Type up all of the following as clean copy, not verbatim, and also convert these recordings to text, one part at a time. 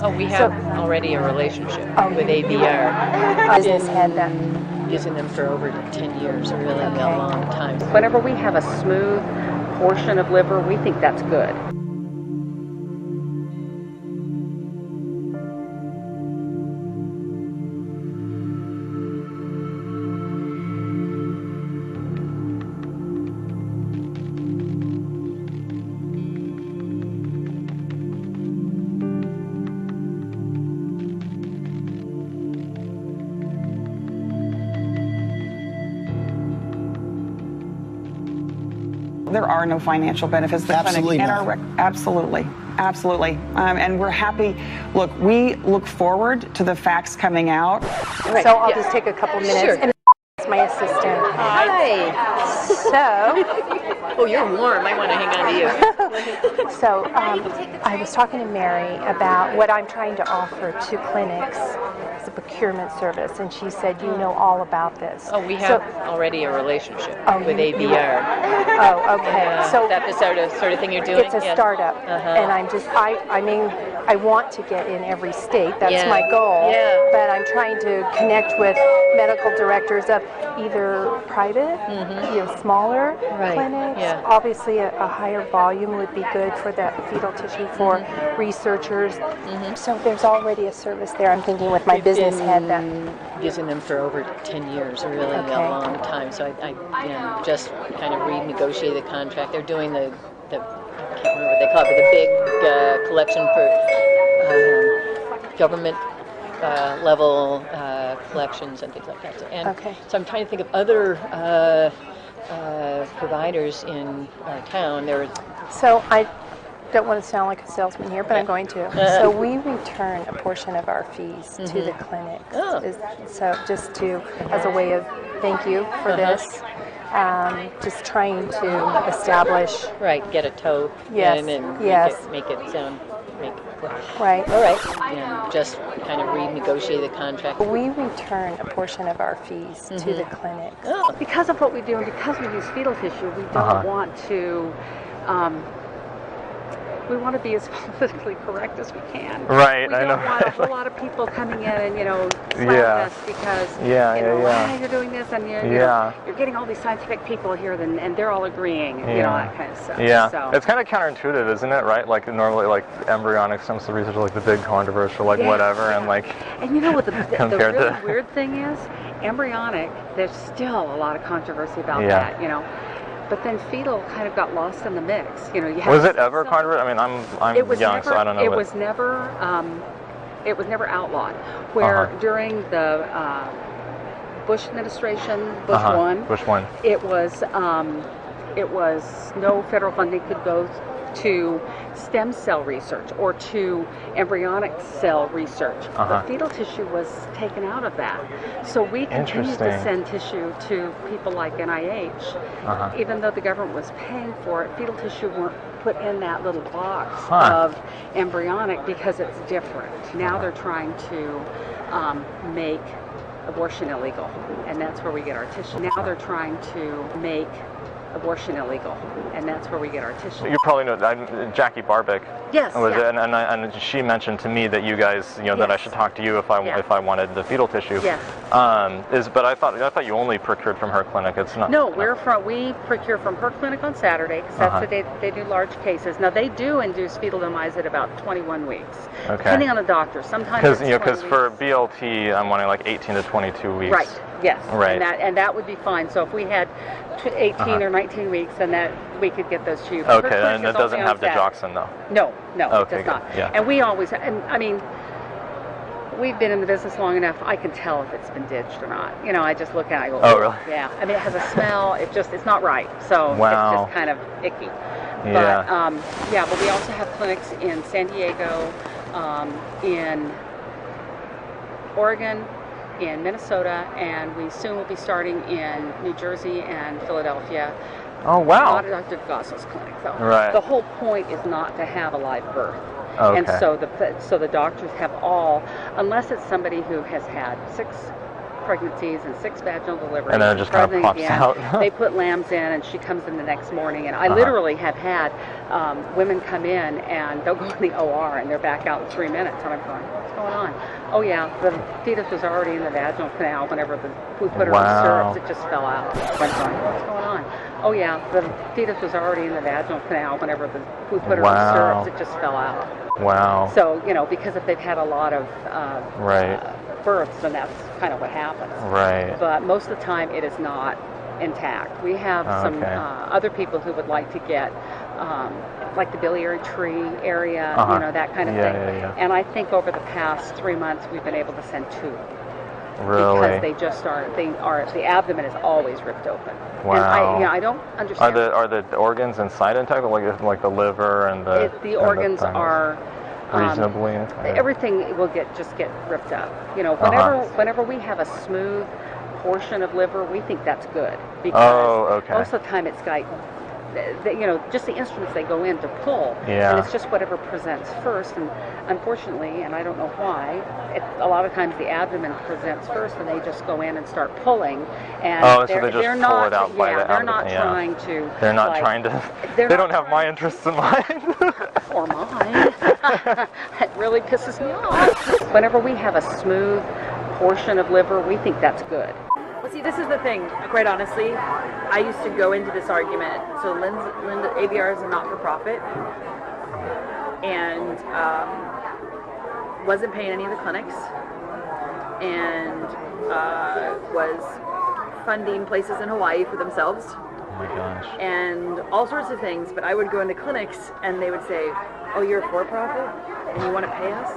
Oh, we have already a relationship with ABR. Business head that. Using them for over 10 years, a really long time. Whenever we have a smooth portion of liver, we think that's good. There are no financial benefits to the Absolutely clinic. not. Absolutely. And we're happy. Look, we look forward to the facts coming out. Right. So I'll just take a couple minutes. Sure. And my assistant. Hi. So. Oh, you're warm. I want to hang on to you. So I was talking to Mary about what I'm trying to offer to clinics as a procurement service, and she said, you know all about this. Oh, we have already a relationship with ABR. Oh, okay. So that's the sort of thing you're doing? It's a startup, and I mean, I want to get in every state. That's my goal. Yeah. But I'm trying to connect with medical directors of either private, smaller clinics. Yeah. Obviously, a higher volume would be good for that fetal tissue for researchers. So there's already a service there. I'm thinking with my business head that. Using them for over 10 years, a really long time. So I just kind of renegotiated the contract. They're doing the I can't remember what they call it, but the big collection for government level collections and things like that. So I'm trying to think of other providers in our town. So I don't want to sound like a salesman here, but I'm going to. So we return a portion of our fees to the clinics. So just as a way of thank you for this. Just trying to establish. Get a toe in and make it sound. Right. All right. Just kind of renegotiate the contract. We return a portion of our fees to the clinics. Because of what we do and because we use fetal tissue, we don't want to. We want to be as politically correct as we can. Right, I know. We don't want a whole lot of people coming in and slamming us because you're doing this and you're getting all these scientific people here and they're all agreeing, that kind of stuff. Yeah, so. It's kind of counterintuitive, isn't it? Right, like normally, like embryonic stem cell research, like the big controversial, whatever, and like. And you know what the really weird thing is? Embryonic, there's still a lot of controversy about that. But then fetal kind of got lost in the mix. Was it ever controversial? I mean, I'm young, so I don't know. It was never outlawed. Where during the Bush administration, Bush one, it was no federal funding could go to stem cell research or to embryonic cell research. But fetal tissue was taken out of that. So we continued to send tissue to people like NIH. Even though the government was paying for it, fetal tissue weren't put in that little box of embryonic because it's different. Now they're trying to make abortion illegal, and that's where we get our tissue. Now they're trying to make abortion illegal, and that's where we get our tissue. You probably know Jackie Barbic. Yes. And she mentioned to me that you guys, that I should talk to you if I wanted the fetal tissue. Yes. But I thought you only procured from her clinic. It's not. No, we procure from her clinic on Saturday because that's the day they do large cases. Now they do induce fetal demise at about 21 weeks, depending on the doctor. Sometimes because for BLT, I'm wanting like 18 to 22 weeks. Right. Yes. Right. And that would be fine. So if we had 18 or 19 weeks, then that we could get those to you. Okay, and it doesn't have digoxin though. No, okay, it does not. Yeah. And we always, we've been in the business long enough. I can tell if it's been ditched or not. I just look at it. I go, oh, really? Yeah. I mean, it has a smell. It's not right. So it's just kind of icky. Yeah. But we also have clinics in San Diego, in Oregon, in Minnesota, and we soon will be starting in New Jersey and Philadelphia. Oh, wow. Not at Dr. Gossel's clinic, though. Right. The whole point is not to have a live birth. Okay. And so the doctors have unless it's somebody who has had 6 pregnancies and 6 vaginal deliveries. And then it just kind of pops out. They put lambs in, and she comes in the next morning. And I literally have had women come in, and they'll go in the OR, and they're back out in 3 minutes. And I'm going, what's going on? Oh, yeah, the fetus was already in the vaginal canal whenever we put her on syrups. It just fell out. I'm going, what's going on? Oh, yeah, the fetus was already in the vaginal canal whenever we put her on syrups. It just fell out. Wow. So, because if they've had a lot of births, then that's kind of what happens. Right. But most of the time, it is not intact. We have some other people who would like to get, like the biliary tree area, that kind of thing. Yeah. And I think over the past 3 months, we've been able to send 2. Really? Because they just aren't. The abdomen is always ripped open. Wow. And I don't understand. Are the organs inside intact, like the liver and the organs are reasonably? Everything will just get ripped up. Whenever we have a smooth portion of liver, we think that's good because most of the time it's like, just the instruments they go in to pull, and it's just whatever presents first. And unfortunately, and I don't know why, a lot of times the abdomen presents first, and they just go in and start pulling. And so they just pull it out by the abdomen. They're not trying to. They're not trying to. They don't have my interests in mind. Or mine. It really pisses me off. Whenever we have a smooth portion of liver, we think that's good. Well, see, this is the thing, quite honestly. I used to go into this argument. So Linda ABR is a not-for-profit and wasn't paying any of the clinics and was funding places in Hawaii for themselves. Oh my gosh. And all sorts of things. But I would go into clinics and they would say, oh, you're a for-profit and you want to pay us?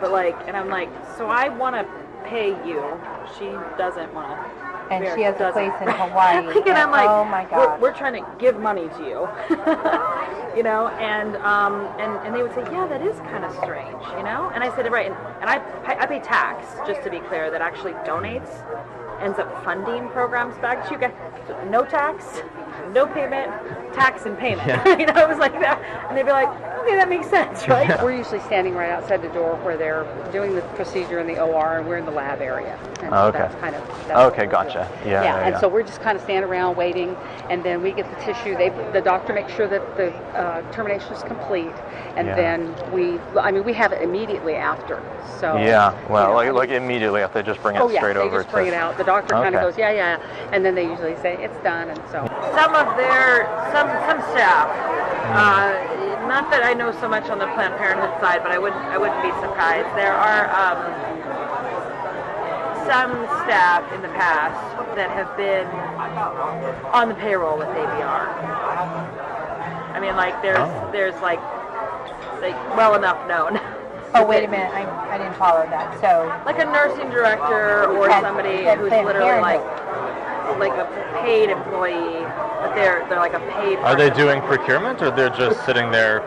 But and I'm like, so I want to pay you. She doesn't want to. And she has a place in Hawaii. And I'm like, oh my God. We're trying to give money to you. And they would say, yeah, that is kind of strange, And I said, right, and I pay tax, just to be clear, that actually donates, ends up funding programs back to you guys. No tax, no payment, tax and payment. It was like that. And they'd be like, okay, that makes sense, right? We're usually standing right outside the door where they're doing the procedure in the OR, and we're in the lab area. And so that's kind of gotcha. Yeah. And so we're just kind of standing around waiting, and then we get the tissue. The doctor makes sure that the termination is complete, and then we have it immediately after. So like immediately after they just bring it straight over. They just bring it out. The doctor kind of goes, yeah, and then they usually say it's done, and so. Some of some staff. Not that I know so much on the Planned Parenthood side, but I wouldn't be surprised. There are some staff in the past that have been on the payroll with ABR. I mean, there's well enough known. Oh, wait a minute, I didn't follow that. So, like a nursing director or somebody who's literally like a paid employee, but they're like a paid person. Are they doing procurement, or they're just sitting there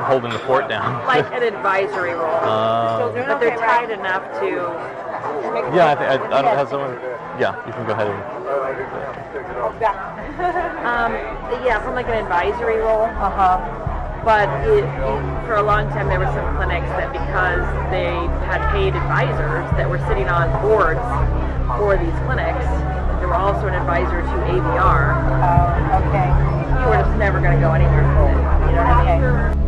holding the fort down? Like an advisory role. But they're tied enough to. Yeah, I don't have someone. Yeah, you can go ahead and. From like an advisory role. But for a long time, there were some clinics that, because they had paid advisors that were sitting on boards for these clinics, they were also an advisor to ABR. Oh, okay. You were just never going to go anywhere with it. You know what I mean?